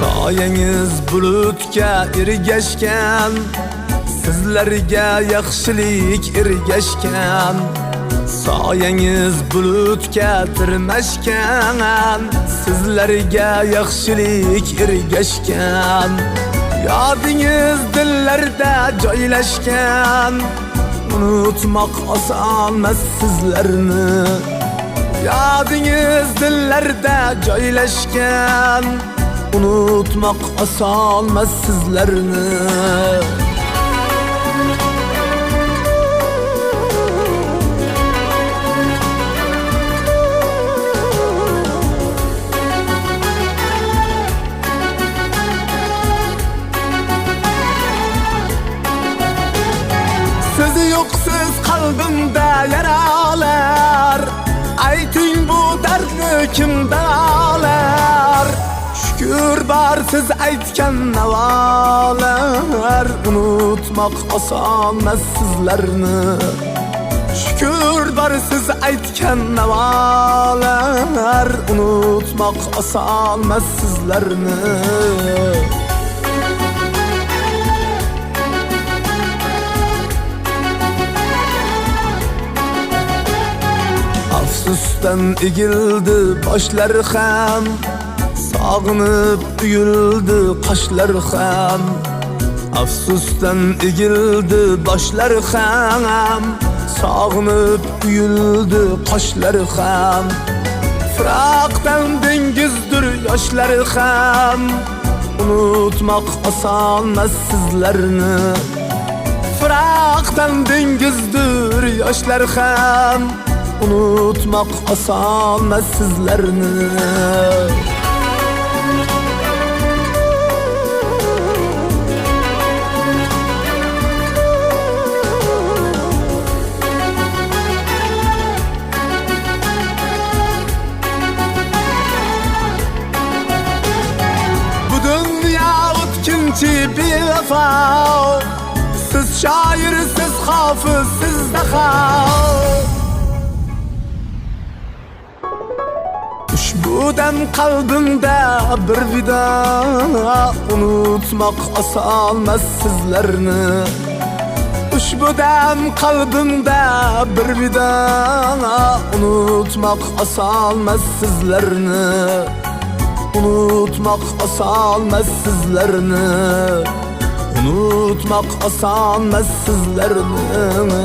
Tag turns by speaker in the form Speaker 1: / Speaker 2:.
Speaker 1: Soyangiz bulutga ergashgan, sizlarga yaxshilik ergashgan. Soyangiz bulutga tirmashgan, sizlarga yaxshilik ergashgan. Yodingiz dillarda joylashgan, unutmoq osonmas sizlarni. Yodingiz dillarda joylashgan, unutmoq osonmas sizlarni. Siz yo'qsiz qalbimda yaralar, ayting bu dardni kim davolar? Shukr bor siz aytgan navolar, unutmoq osonmas sizlarni. Shukr bor siz aytgan navolar, unutmoq osonmas sizlarni. Afsusdan egildi boshlar ham, sog'inib uyuldi qoshlar ham. Afsusdan egildi boshlar ham, sog'inib uyuldi qoshlar ham. Firoqdan dengizdir yoshlar ham, unutmoq osonmas sizlarni. Firoqdan dengizdir yoshlar ham, unutmoq osonmas sizlarni. Bu dunyo o'tkinchi bevafo, siz shoir, siz hofiz, siz daho. Ushbu dam qalbimda bir vido, unutmoq osonmas sizlarni. Ushbu dam qalbimda bir vido, unutmoq osonmas sizlarni. Unutmoq osonmas sizlarni. Unutmoq osonmas sizlarni.